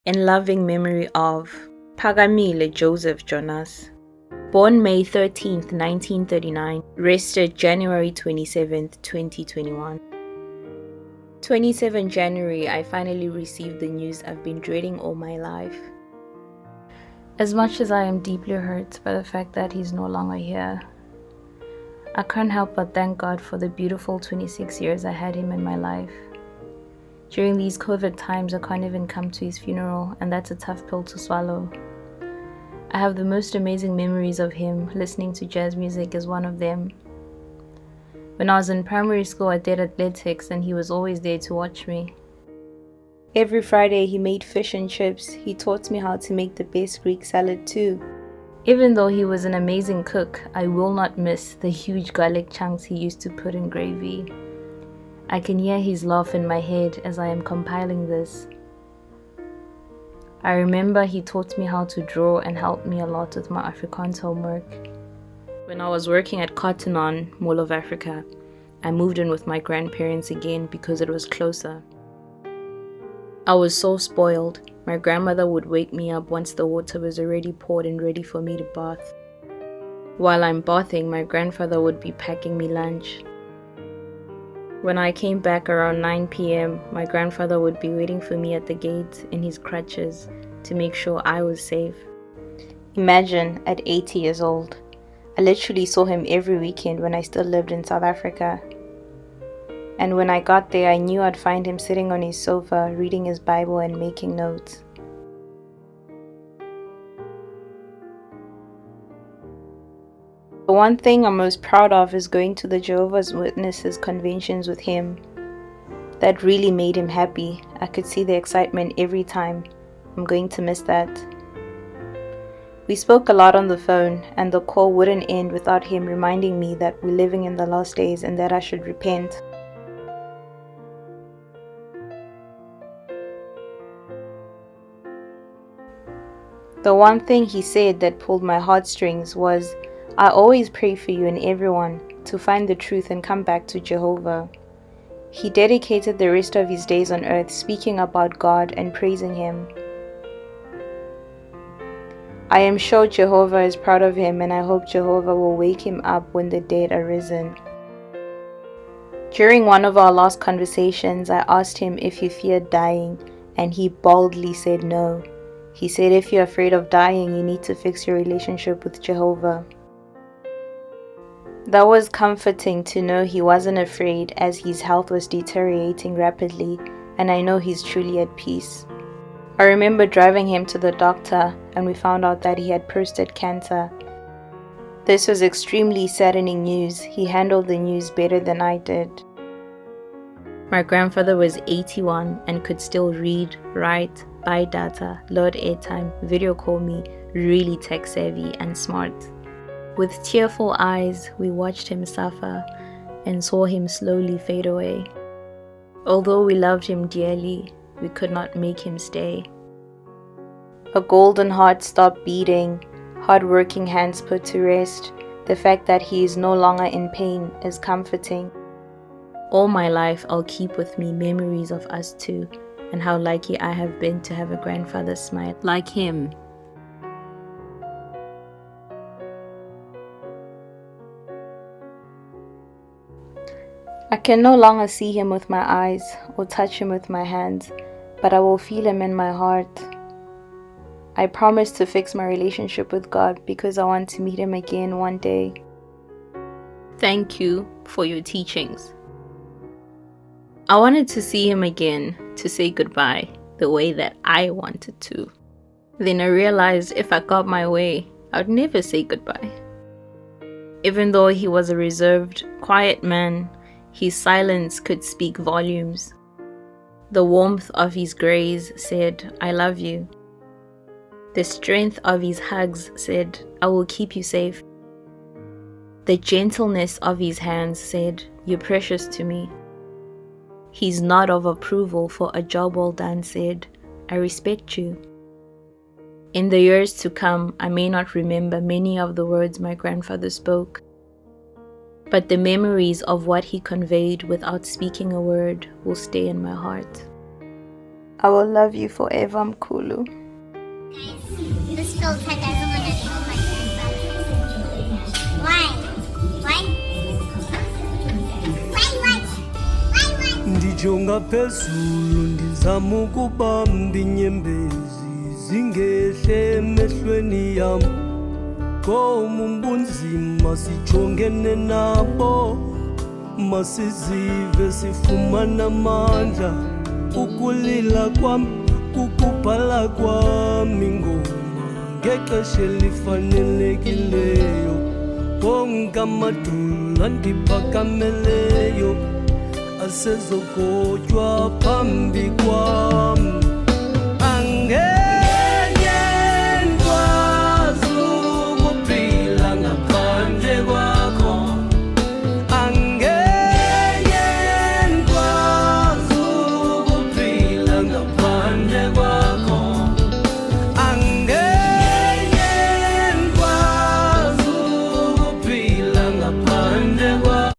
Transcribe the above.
In loving memory of Phakamile Joseph Jonas, born May 13th, 1939, rested January 27th, 2021. 27 January, I finally received the news I've been dreading all my life. As much as I am deeply hurt by the fact that he's no longer here, I can't help but thank God for the beautiful 26 years I had him in my life. During these COVID times, I can't even come to his funeral, and that's a tough pill to swallow. I have the most amazing memories of him. Listening to jazz music is one of them. When I was in primary school, I did athletics, and he was always there to watch me. Every Friday, he made fish and chips. He taught me how to make the best Greek salad too. Even though he was an amazing cook, I will not miss the huge garlic chunks he used to put in gravy. I can hear his laugh in my head as I am compiling this. I remember he taught me how to draw and helped me a lot with my Afrikaans homework. When I was working at Cotton On, Mall of Africa, I moved in with my grandparents again because it was closer. I was so spoiled. My grandmother would wake me up once the water was already poured and ready for me to bath. While I'm bathing, my grandfather would be packing me lunch. When I came back around 9 p.m., my grandfather would be waiting for me at the gate in his crutches to make sure I was safe. Imagine, at 80 years old. I literally saw him every weekend when I still lived in South Africa. And when I got there, I knew I'd find him sitting on his sofa, reading his Bible and making notes. The one thing I'm most proud of is going to the Jehovah's Witnesses conventions with him. That really made him happy. I could see the excitement every time. I'm going to miss that. We spoke a lot on the phone, and the call wouldn't end without him reminding me that we're living in the last days and that I should repent. The one thing he said that pulled my heartstrings was, I always pray for you and everyone to find the truth and come back to Jehovah. He dedicated the rest of his days on earth speaking about God and praising Him. I am sure Jehovah is proud of him, and I hope Jehovah will wake him up when the dead are risen. During one of our last conversations, I asked him if he feared dying, and he boldly said no. He said if you're afraid of dying, you need to fix your relationship with Jehovah. That was comforting to know he wasn't afraid, as his health was deteriorating rapidly, and I know he's truly at peace. I remember driving him to the doctor, and we found out that he had prostate cancer. This was extremely saddening news. He handled the news better than I did. My grandfather was 81 and could still read, write, buy data, load airtime, video call me, really tech savvy and smart. With tearful eyes, we watched him suffer and saw him slowly fade away. Although we loved him dearly, we could not make him stay. A golden heart stopped beating, hard-working hands put to rest. The fact that he is no longer in pain is comforting. All my life, I'll keep with me memories of us two and how lucky I have been to have a grandfather smile like him. I can no longer see him with my eyes or touch him with my hands, but I will feel him in my heart. I promise to fix my relationship with God because I want to meet him again one day. Thank you for your teachings. I wanted to see him again, to say goodbye the way that I wanted to. Then I realized if I got my way, I'd never say goodbye. Even though he was a reserved, quiet man, his silence could speak volumes. The warmth of his grace said, I love you. The strength of his hugs said, I will keep you safe. The gentleness of his hands said, you're precious to me. His nod of approval for a job well done said, I respect you. In the years to come, I may not remember many of the words my grandfather spoke, but the memories of what he conveyed without speaking a word will stay in my heart. I will love you forever, Mkhulu. Guys, this filter doesn't want to show my grandfather. Why? Ndijonga phezulu ndizama ukubamba inyembezi zingehle emehlweni yam ngoba ubunzima sijongene nabo masizive sifumana amandla ukulila kwam kukubhala kwam ingoma ngexesha elifanelekileyo bonke amadolo andiphakameleyo asezogotywa phambi kwam.